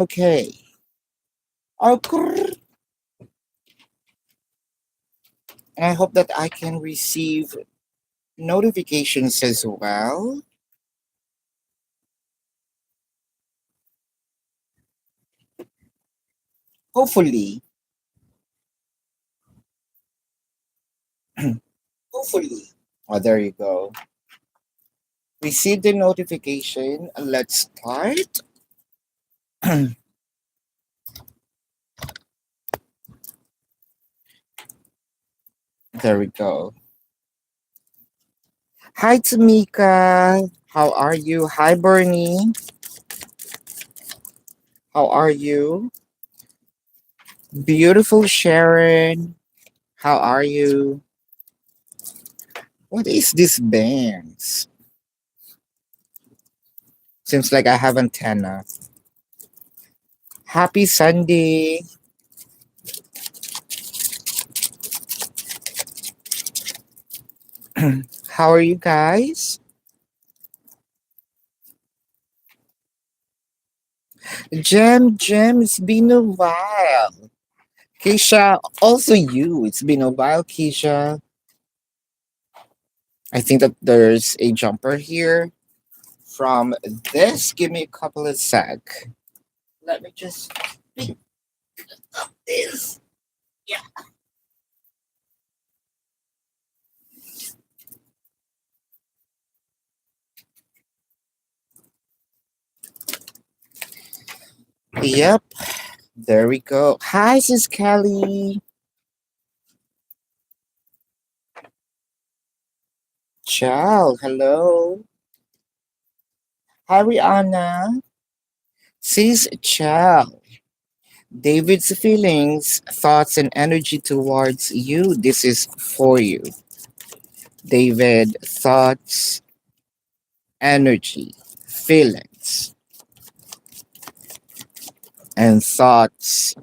Okay. Okay. And I hope that I can receive notifications as well. Hopefully. Hopefully. Oh, there you go. Receive the notification. Let's start. There we go. Hi, Tamika. How are you? Hi, Bernie. How are you? Beautiful Sharon. How are you? What is this bangs? Seems like I have antenna. Happy Sunday. How are you guys? Jem, it's been a while. Keisha, also you. It's been a while, Keisha. I think that there's a jumper here from this. Give me a couple of sec. Let me just pick up this. Yeah. Yep. There we go. Hi, Sis Kelly. Ciao. Hello. Hi, Rihanna. Sis Ciao. David's feelings, thoughts, and energy towards you. This is for you. David, thoughts, energy, feelings, and thoughts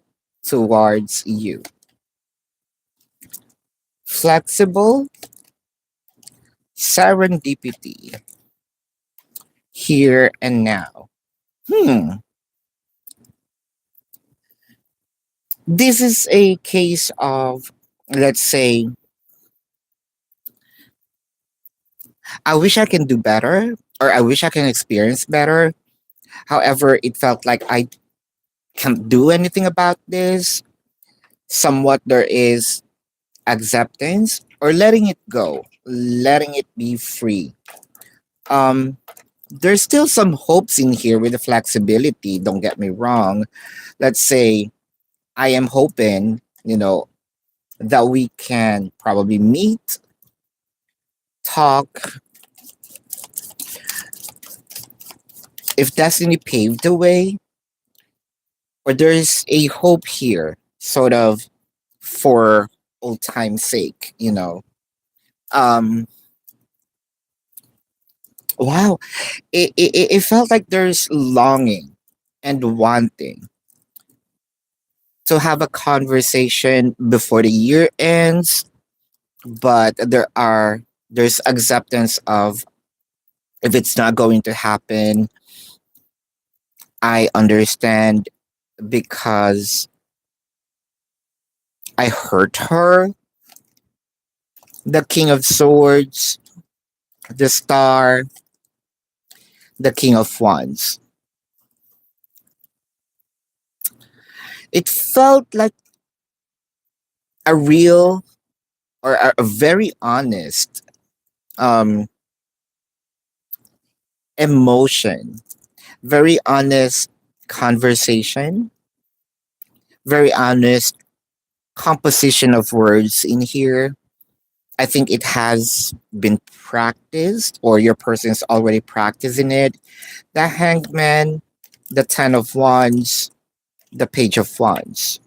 towards you. Flexible, serendipity, here and now. Hmm. This is a case of, let's say, I wish I can do better, or I wish I can experience better. However, it felt like I can't do anything about this. Somewhat there is acceptance or letting it go, letting it be free. Um, there's still some hopes in here with the flexibility. Don't get me wrong. Let's say I am hoping, that we can probably meet, talk, if destiny paved the way, or there's a hope here, sort of for old time's sake. Um, wow, it felt like there's longing and wanting to have a conversation before the year ends, but there's acceptance of if it's not going to happen. I understand because I hurt her. The King of Swords, the Star, the King of Wands. It felt like a real or a very honest um, emotion, very honest conversation, very honest composition of words in here. I think it has been practiced, or your person is already practicing it. The Hangman, the Ten of Wands, the Page of Wands.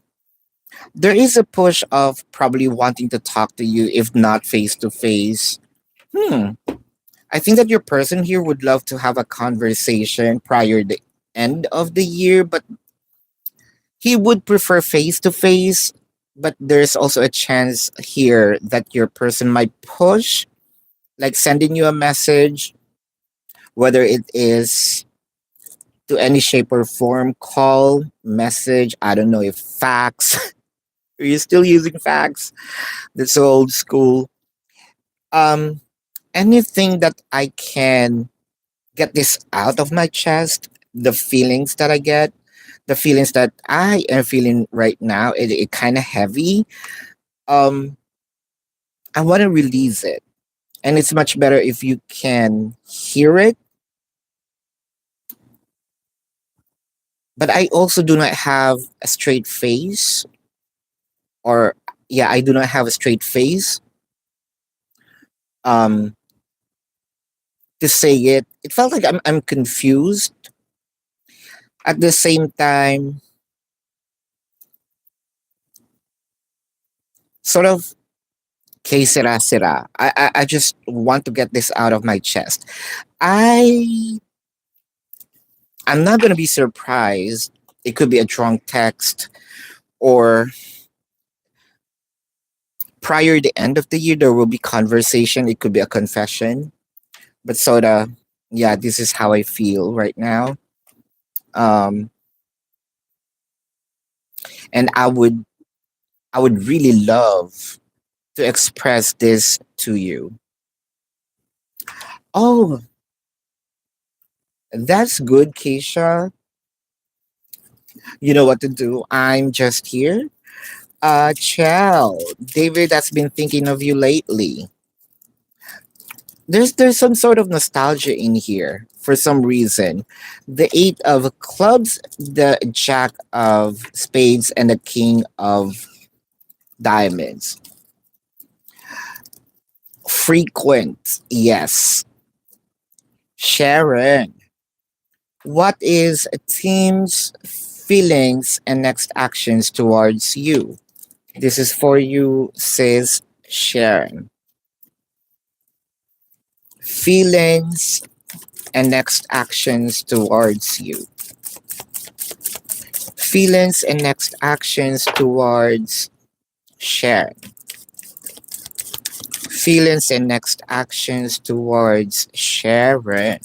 There is a push of probably wanting to talk to you, if not face to face. Hmm. I think that your person here would love to have a conversation prior the end of the year, but he would prefer face to face. But there's also a chance here that your person might push, like sending you a message, whether it is to any shape or form, call, message, I don't know if fax. Are you still using fax? That's so old school. Um, Anything that I can get this out of my chest, the feelings that I get, the feelings that I am feeling right now, it kind of heavy. Um, I want to release it. And it's much better if you can hear it. But I also do not have a straight face, or yeah, I do not have a straight face um, to say it. It felt like I'm confused. At the same time, sort of que sera sera. I just want to get this out of my chest. I I'm not gonna be surprised. It could be a drunk text, or prior the end of the year there will be conversation. It could be a confession. But sorta, yeah, this is how I feel right now. Um, and I would really love to express this to you. Oh, that's good, Keisha. You know what to do. I'm just here. Chell, David has been thinking of you lately. There's some sort of nostalgia in here for some reason. The eight of clubs, the jack of spades, and the king of diamonds. Frequent, yes. Sharon, what is a team's feelings and next actions towards you? This is for you, says Sharon. Feelings and next actions towards you. Feelings and next actions towards Sharon. Feelings and next actions towards Sharon.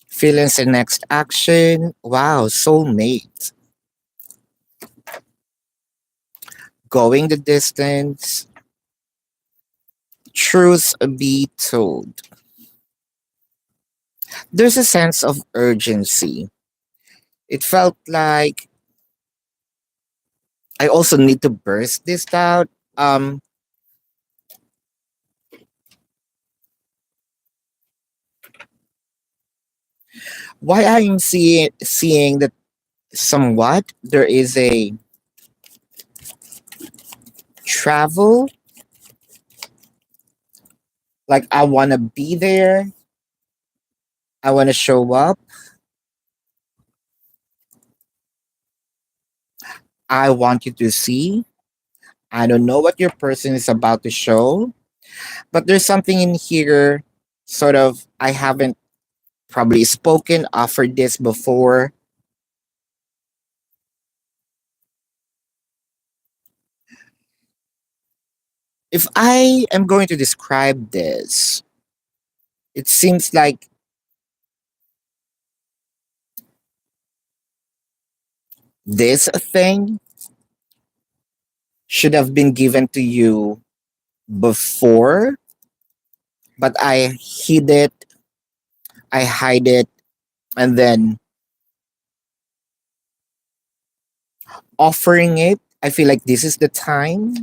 Feelings and next action. Wow, soulmate. Going the distance. Truth be told. There's a sense of urgency. It felt like I also need to burst this out. Um, why I'm seeing that somewhat there is a travel. Like I want to be there. I want to show up. I want you to see. I don't know what your person is about to show, but there's something in here. Sort of, I haven't probably spoken, offered this before. If I am going to describe this, it seems like this thing should have been given to you before, but I hid it, I hide it, and then offering it. I feel like this is the time.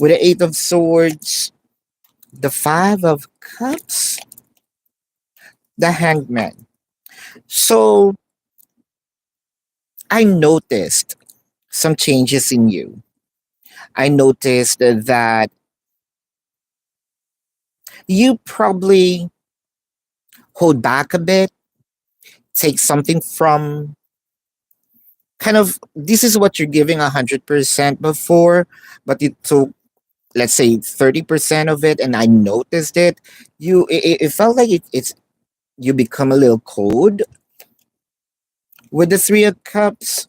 With the Eight of Swords, the Five of Cups, the Hangman. So I noticed some changes in you. I noticed that you probably hold back a bit, take something from kind of this is what you're giving 100% before, but you took, let's say, 30% of it, and I noticed it. It felt like it's you become a little cold with the Three of Cups,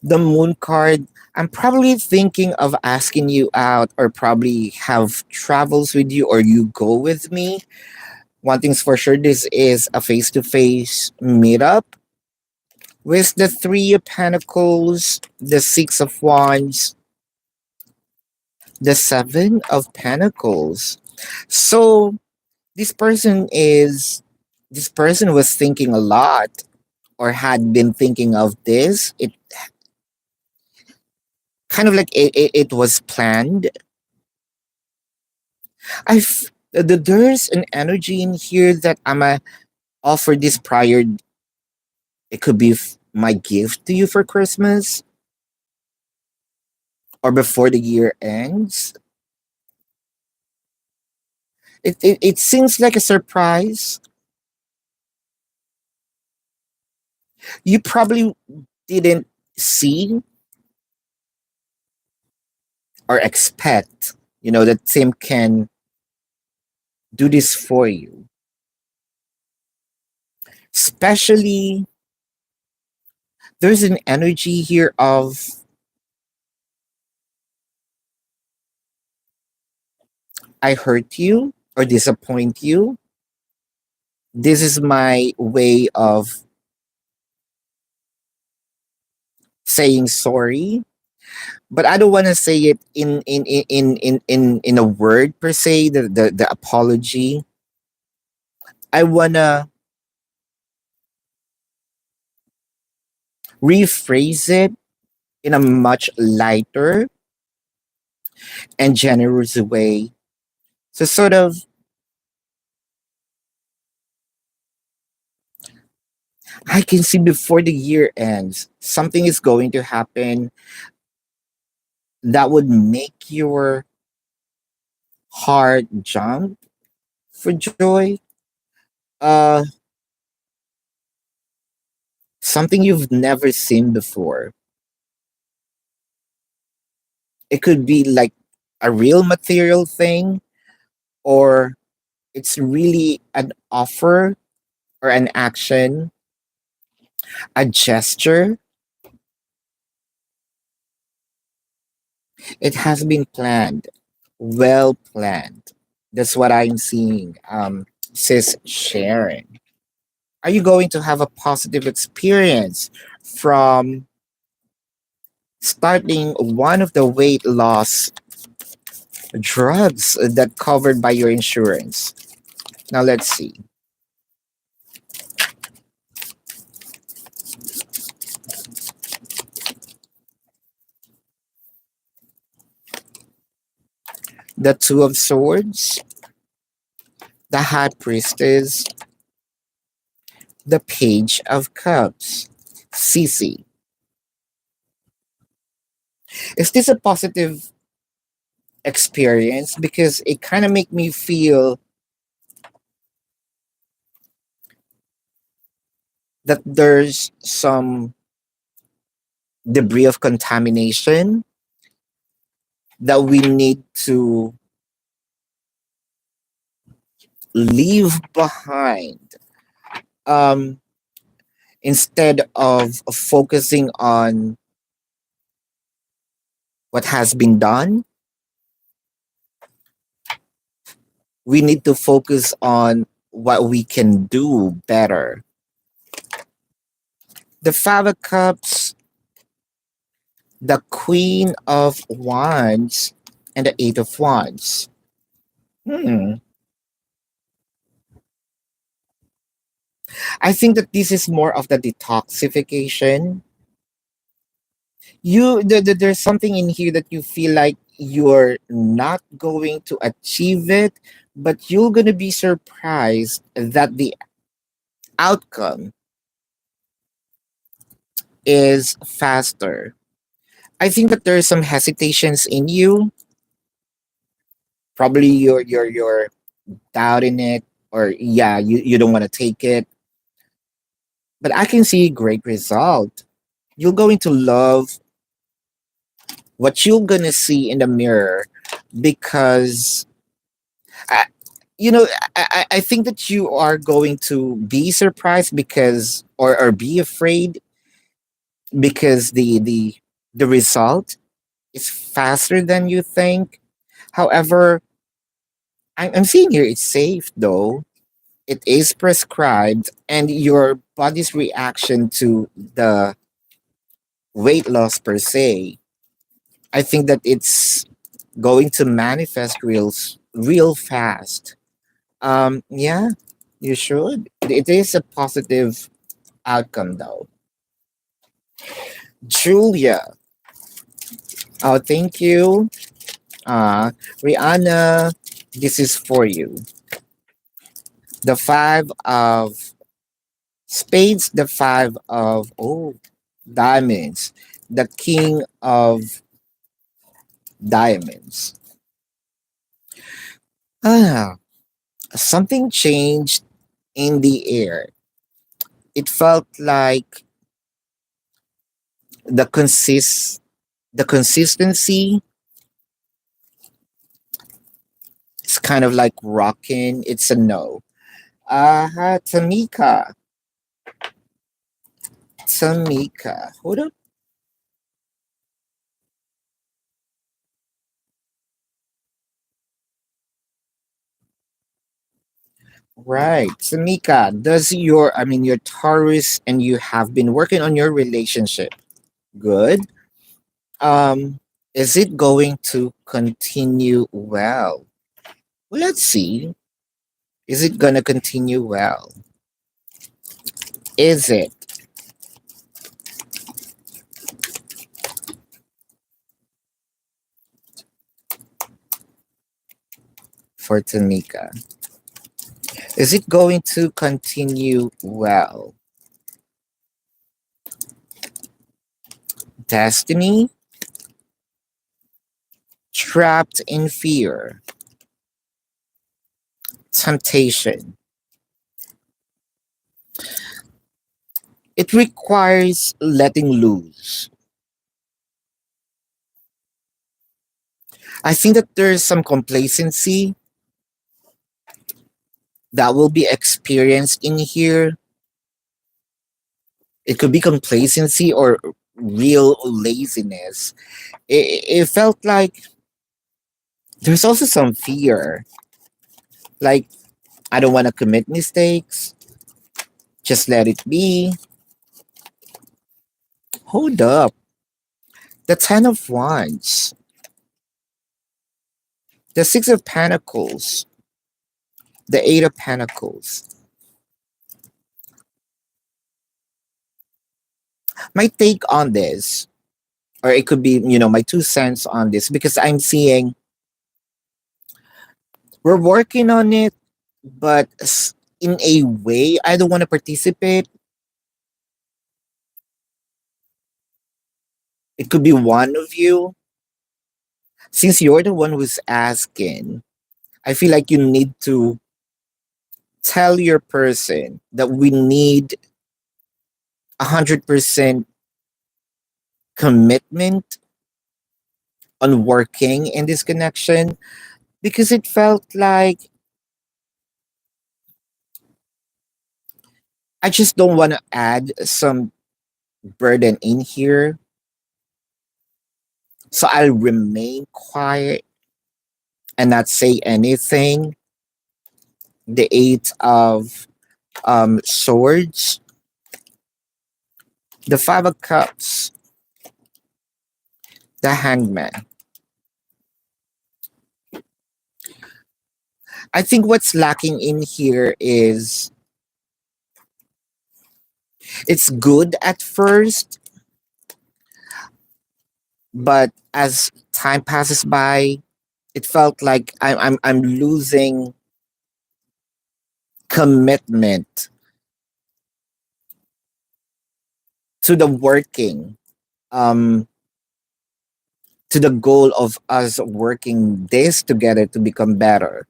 the Moon card. I'm probably thinking of asking you out, or probably have travels with you, or you go with me. One thing's for sure, this is a face to face meetup with the Three of Pentacles, the Six of Wands, the Seven of Pentacles. So this person was thinking a lot or had been thinking of this. It kind of like it was planned. There's an energy in here that I'm a offer this prior. It could be my gift to you for Christmas or before the year ends. It seems like a surprise. You probably didn't see or expect, that Tim can do this for you. Especially, there's an energy here of I hurt you or disappoint you. This is my way of saying sorry, but I don't want to say it in a word per se. The apology. I wanna rephrase it in a much lighter and generous way. So sort of, I can see before the year ends, something is going to happen that would make your heart jump for joy. Uh, Something you've never seen before. It could be like a real material thing, or it's really an offer or an action, a gesture. It has been planned, well planned. That's what I'm seeing. Sis Sharon, are you going to have a positive experience from starting one of the weight loss drugs that covered by your insurance? Now let's see. The Two of Swords, the High Priestess, the Page of Cups. Cece, is this a positive experience? Because it kind of make me feel that there's some debris of contamination that we need to leave behind, um, instead of focusing on what has been done. We need to focus on what we can do better. The Five of Cups, the Queen of Wands, and the Eight of Wands. Hmm. I think that this is more of the detoxification. There's something in here that you feel like you're not going to achieve it, but you're going to be surprised that the outcome is faster. I think that there's some hesitations in you. Probably you're doubting it, or yeah, you don't want to take it. But I can see a great result. You're going to love what you're gonna see in the mirror, because I, I think that you are going to be surprised because or be afraid because the result is faster than you think. However, I'm seeing here it's safe though. it is prescribed, and your body's reaction to the weight loss per se, I think that it's going to manifest real fast. Yeah, you should. It is a positive outcome though. Julia, oh, thank you. Uh, Rihanna, this is for you. The five of spades, the five of diamonds, the king of diamonds. Ah, something changed in the air. It felt like the the consistency is kind of like rocking. It's a no. Tamika. Tamika. Hold up. Right. Tamika, your Taurus and you have been working on your relationship. Good. Um, is it going to continue well? Well, let's see. Is it gonna continue well? Is it for Tamika? Is it going to continue well? Destiny, trapped in fear, temptation. It requires letting loose. I think that there's some complacency that will be experienced in here. It could be complacency or real laziness. It felt like there's also some fear. Like, I don't want to commit mistakes. Just let it be. Hold up. The Ten of Wands, the Six of Pentacles, the Eight of Pentacles. My take on this, or it could be, my 2 cents on this, because I'm seeing we're working on it, but in a way, I don't want to participate. It could be one of you. Since you're the one who's asking, I feel like you need to tell your person that we need 100% commitment on working in this connection, because it felt like I just don't want to add some burden in here. So I'll remain quiet and not say anything. The Eight of Swords, the Five of Cups, the Hangman. I think what's lacking in here is it's good at first, but as time passes by, it felt like I'm losing commitment to the working, um to the goal of us working this together to become better.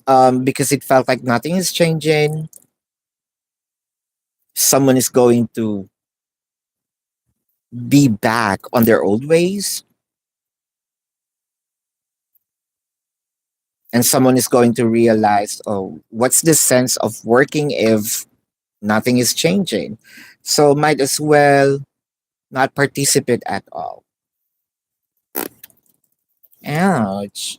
Because it felt like nothing is changing. Someone is going to be back on their old ways, and someone is going to realize, oh, what's the sense of working if nothing is changing? So might as well not participate at all. Ouch.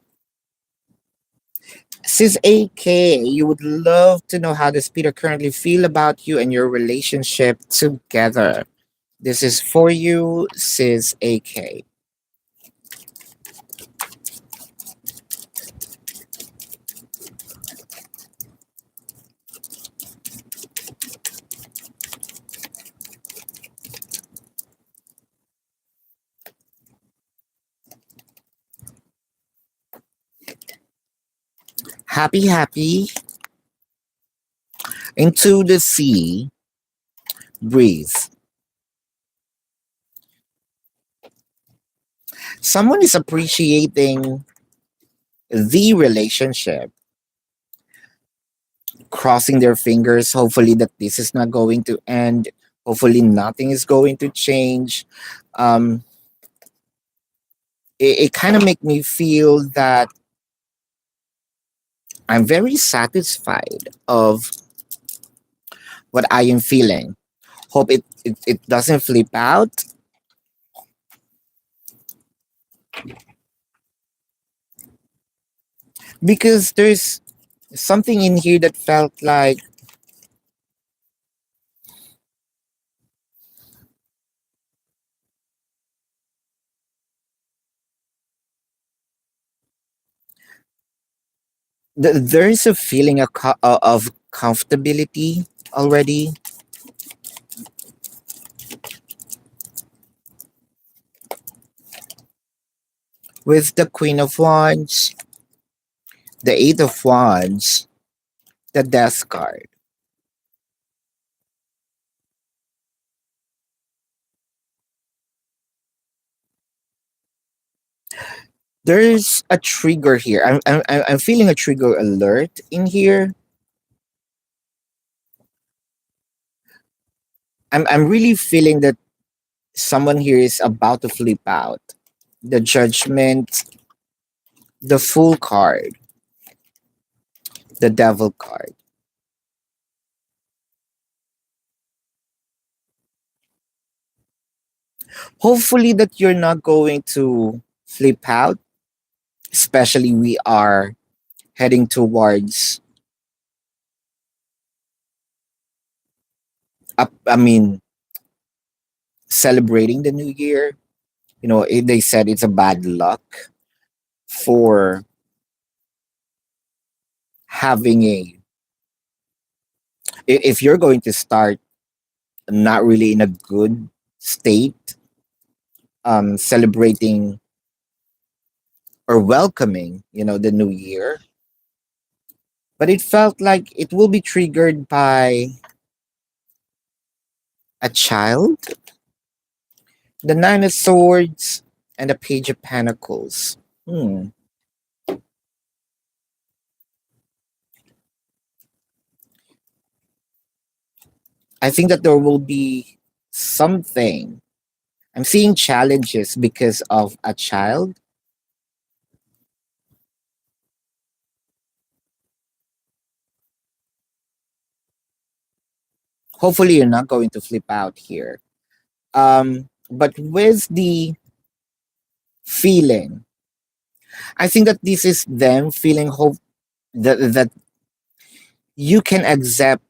Sis AK, you would love to know how does Peter currently feel about you and your relationship together. This is for you, Sis AK. Happy, happy. Into the sea, breathe. Someone is appreciating the relationship, crossing their fingers, hopefully that this is not going to end. Hopefully nothing is going to change. Um, it kind of make me feel that I'm very satisfied of what I am feeling. Hope it doesn't flip out because there's something in here that felt like there is a feeling of comfortability already with the Queen of Wands, the Eight of Wands, the Death card. There's a trigger here. I'm feeling a trigger alert in here. I'm really feeling that someone here is about to flip out. The Judgment, the Fool card, the Devil card. Hopefully that you're not going to flip out, especially we are heading towards up, I mean celebrating the new year. They said it's a bad luck for having if you're going to start not really in a good state, celebrating or welcoming, the new year. But it felt like it will be triggered by a child, the Nine of Swords, and the Page of Pentacles. Hmm. I think that there will be something. I'm seeing challenges because of a child. Hopefully, you're not going to flip out here. But with the feeling, I think that this is them feeling hope that you can accept.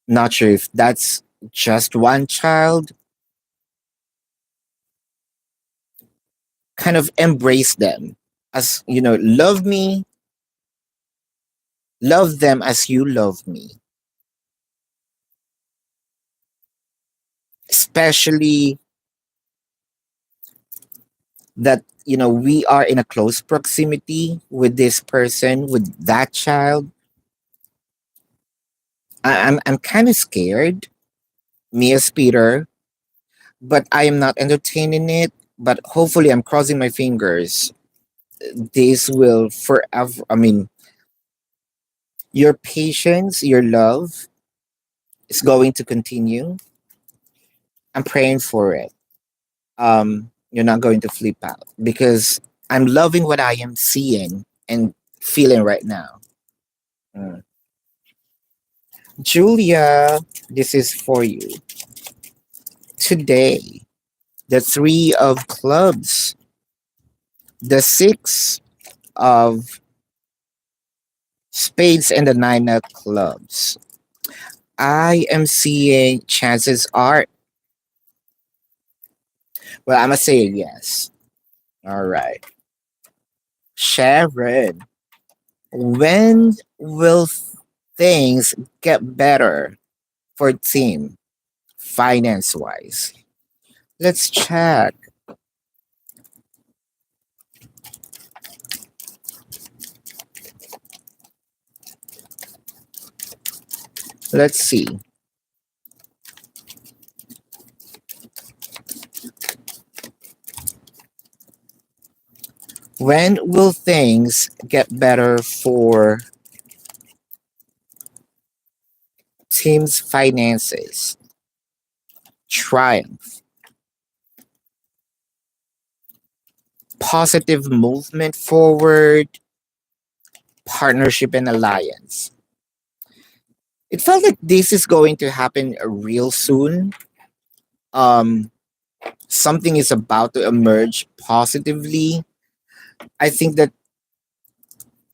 Not sure if that's just one child, kind of embrace them as love me, love them as you love me, especially that we are in a close proximity with this person, with that child. I'm kind of scared, me as Peter, but I am not entertaining it. But hopefully, I'm crossing my fingers. This will forever. I mean, your patience, your love is going to continue. I'm praying for it. You're not going to flip out because I'm loving what I am seeing and feeling right now. Mm. Julia, this is for you today. The Three of Clubs, the Six of spades and the nine of clubs. I am seeing chances are, well, I'm going to say yes. All right. Sharon, when will things get better for team finance wise? Let's check. Let's see. When will things get better for team's finances? Triumph. Positive movement forward, partnership and alliance. It felt like this is going to happen real soon. Um, Something is about to emerge positively. I think that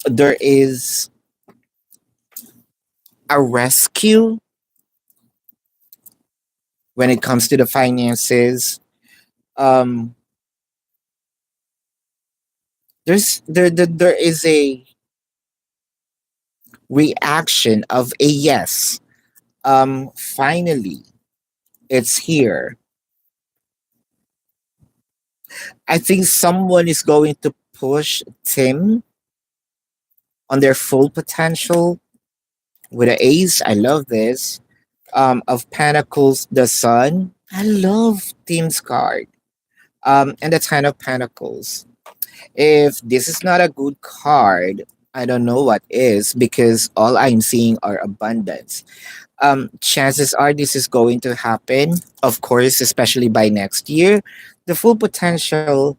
there is a rescue when it comes to the finances. Um, there is a reaction of a yes. Finally, it's here. I think someone is going to push Tim on their full potential with an ace. I love this. Of Pentacles, the Sun. I love Tim's card. And the Ten of Pentacles. If this is not a good card, I don't know what is because all I'm seeing are abundance. Chances are this is going to happen, of course, especially by next year. The full potential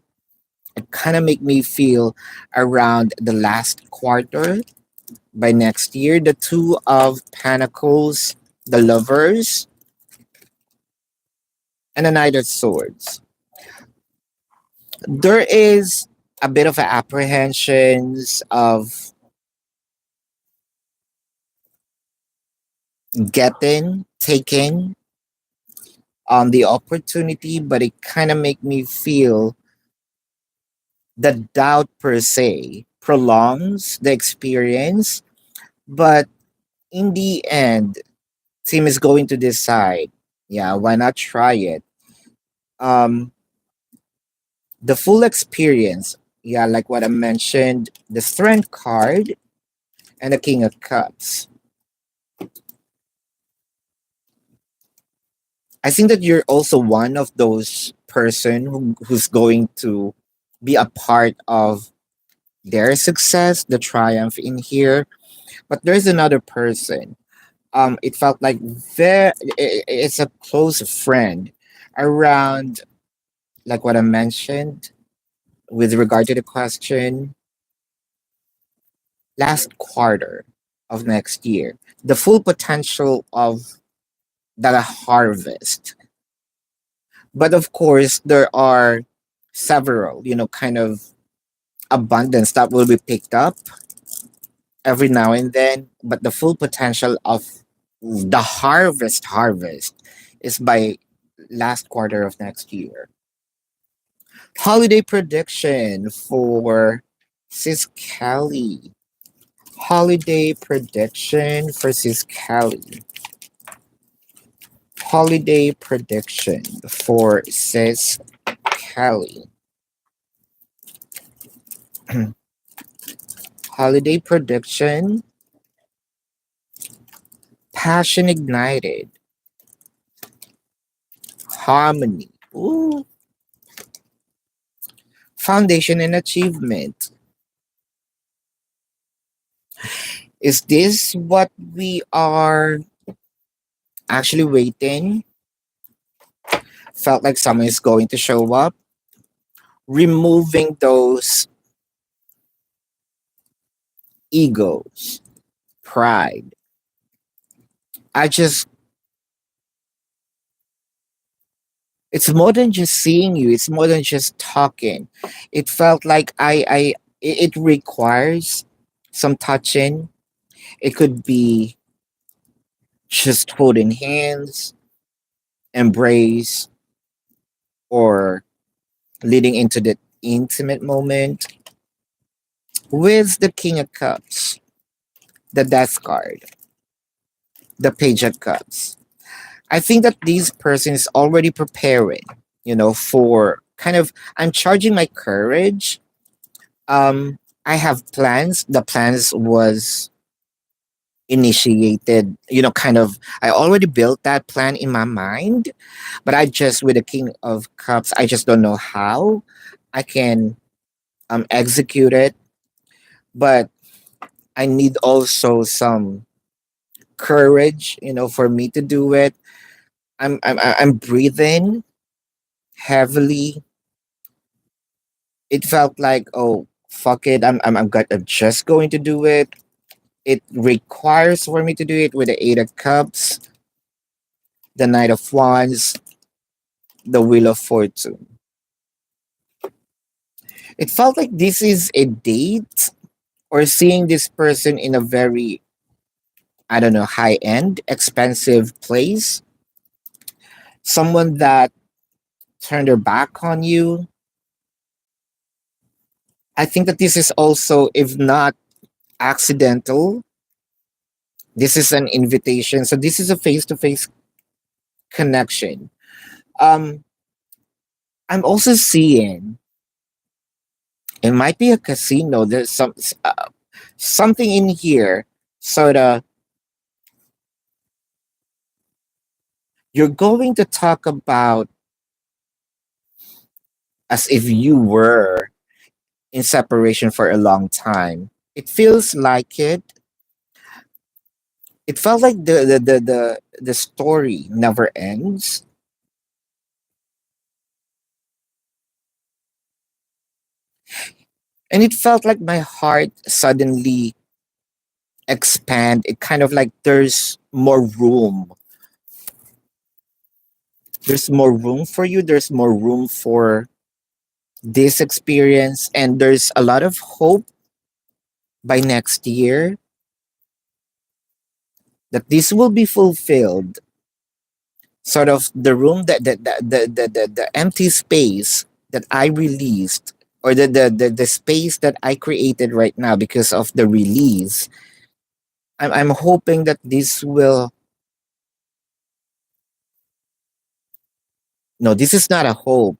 kind of make me feel around the last quarter by next year. The Two of Pentacles, the Lovers, and the Knight of Swords. There is a bit of apprehensions of getting taking the opportunity, but it kind of make me feel the doubt per se prolongs the experience, but in the end, team is going to decide. Yeah, why not try it? Um, the full experience. Yeah, like what I mentioned, the Strength card and the King of Cups. I think that you're also one of those person who's going to be a part of their success, the triumph in here. But there's another person. It felt like it's a close friend around, like what I mentioned with regard to the question, last quarter of next year. The full potential of the harvest. But of course, there are several, kind of abundance that will be picked up every now and then. But the full potential of the harvest is by last quarter of next year. Holiday prediction for Sis Kelly. Holiday prediction for Sis Kelly. Holiday prediction for Sis Kelly. Holiday prediction. Passion ignited. Harmony. Ooh. Foundation and achievement. Is this what we are actually waiting? Felt like someone is going to show up. Removing those egos, pride. I just, it's more than just seeing you, it's more than just talking. It felt like It requires some touching. It could be just holding hands, embrace, or leading into the intimate moment. With the King of Cups, the Death card, the Page of Cups, I think that these person is already preparing, for kind of, I'm charging my courage. I have plans. The plans was initiated, kind of, I already built that plan in my mind, but I just, with the King of Cups, I just don't know how I can execute it. But I need also some courage, for me to do it. I'm breathing heavily. It felt like, oh fuck it, I'm just going to do it. It requires for me to do it with the Eight of Cups, the Knight of Wands, the Wheel of Fortune. It felt like this is a date, or seeing this person in a very, I don't know, high end, expensive place. Someone that turned their back on you. I think that this is also, if not accidental, this is an invitation. So this is a face to face connection. Um, I'm also seeing it might be a casino. There's something in here. So you're going to talk about as if you were in separation for a long time. It feels like it. It felt like the story never ends. And it felt like my heart suddenly expand. It kind of like there's more room for you, there's more room for this experience, and there's a lot of hope by next year that this will be fulfilled. Sort of the room, that the empty space that I released, or the space that I created right now because of the release. I'm hoping that this will, no, this is not a hope.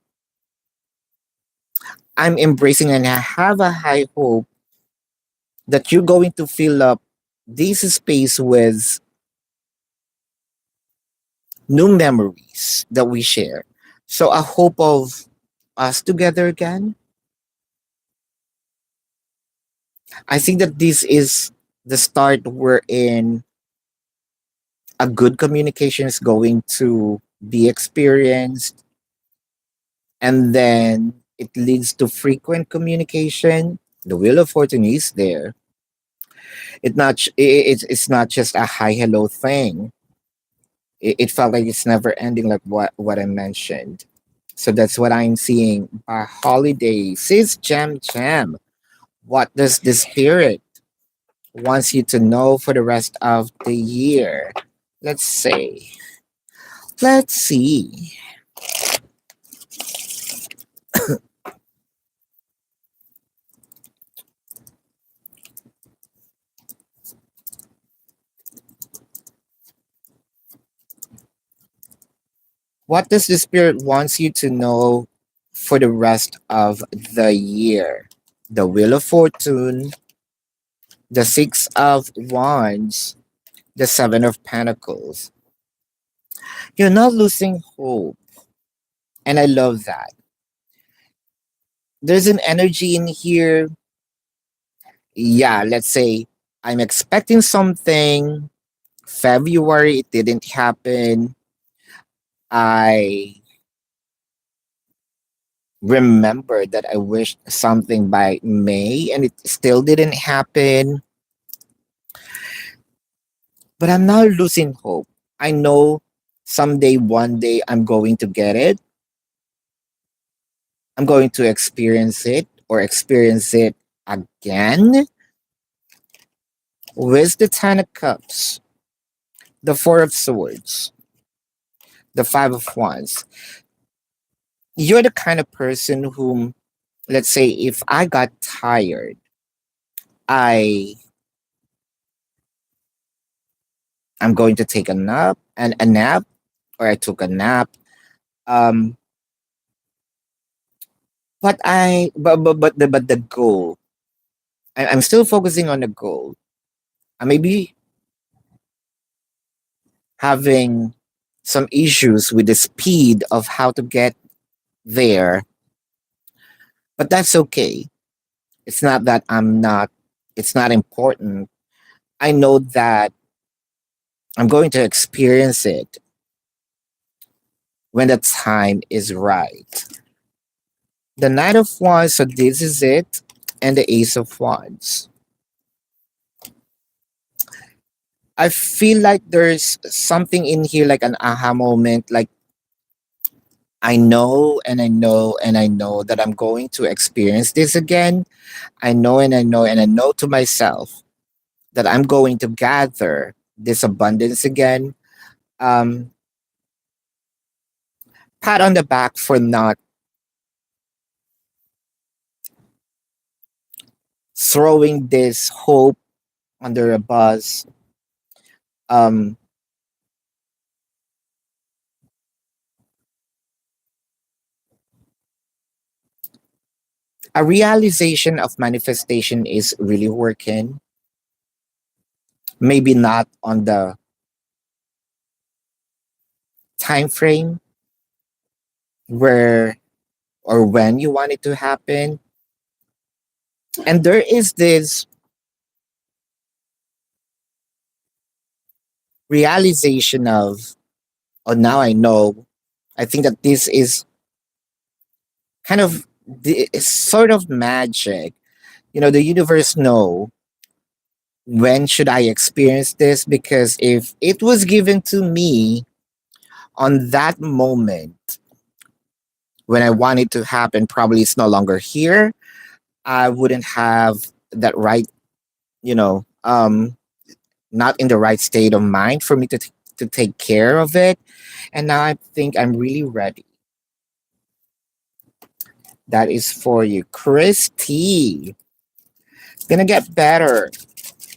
I'm embracing, and I have a high hope that you're going to fill up this space with new memories that we share. So a hope of us together again. I think that this is the start wherein a good communication is going to be experienced, and then it leads to frequent communication. The Wheel of Fortune is there. It's not just a hi hello thing. It felt like it's never ending, like what I mentioned. So that's what I'm seeing by holiday. Sis Jam Jam. What does the spirit wants you to know for the rest of the year? Let's say. Let's see. What does the spirit wants you to know for the rest of the year? The Wheel of Fortune, the Six of Wands, the Seven of Pentacles. You're not losing hope. And I love that. There's an energy in here. Yeah, let's say I'm expecting something. February, it didn't happen. I remember that I wished something by May and it still didn't happen. But I'm not losing hope. I know someday, one day, I'm going to get it. I'm going to experience it, or experience it again with the Ten of Cups, the Four of Swords, the Five of Wands. You're the kind of person whom, let's say, if I got tired, I I'm going to take a nap and a nap, or I took a nap. Um, but the goal, I'm still focusing on the goal. I may be having some issues with the speed of how to get there, but that's okay. It's not that I'm not. It's not important. I know that I'm going to experience it when the time is right. The Knight of Wands, so this is it, and the Ace of Wands. I feel like there's something in here like an aha moment. Like I know and I know and I know that I'm going to experience this again. I know and I know and I know to myself that I'm going to gather this abundance again. Um, Pat on the back for not throwing this hope under a bus. Um, a realization of manifestation is really working. Maybe not on the time frame where or when you want it to happen. And there is this realization of, oh, now I know. I think that this is kind of the it's sort of magic. You know, the universe know when should I experience this, because if it was given to me on that moment when I want it to happen, probably it's no longer here. I wouldn't have that right, you know, not in the right state of mind for me to take care of it. And now I think I'm really ready. That is for you, Christy. Gonna get better.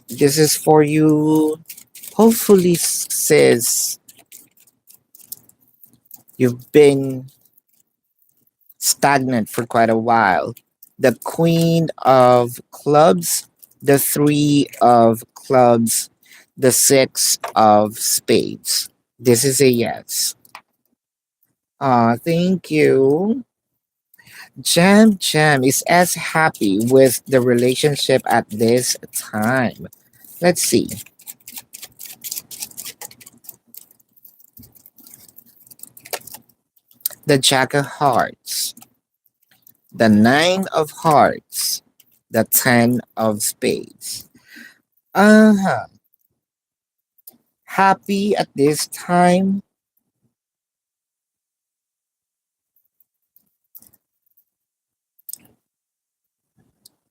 This is for you. Hopefully, sis, you've been stagnant for quite a while. The Queen of Clubs, the Three of Clubs, the Six of Spades. This is a yes. Thank you. Jam is as happy with the relationship at this time. Let's see. The Jack of Hearts, the Nine of Hearts, the Ten of Spades. Uh huh. Happy at this time.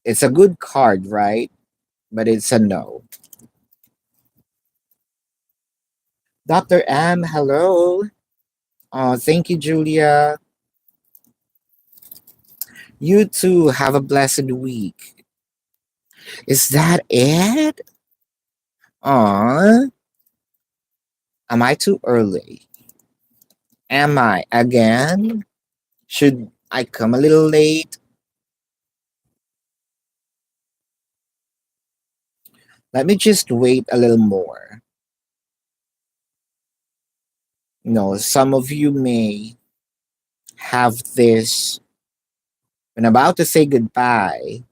It's a good card, right? But it's a no. Dr. M, hello. Thank you, Julia. You too. Have a blessed week. Is that it? Aw, am I too early? Am I again? Should I come a little late? Let me just wait a little more. No, some of you may have this when about to say goodbye,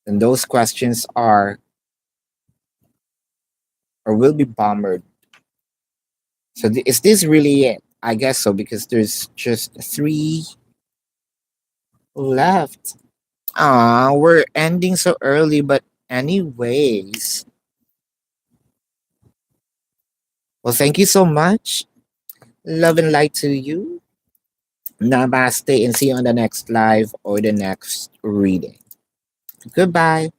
and those questions are or will be bombered. So is this really it? I guess so, because there's just three left. Ah, we're ending so early, but anyways. Well, thank you so much. Love and light to you. Namaste and see you on the next live or the next reading. Goodbye.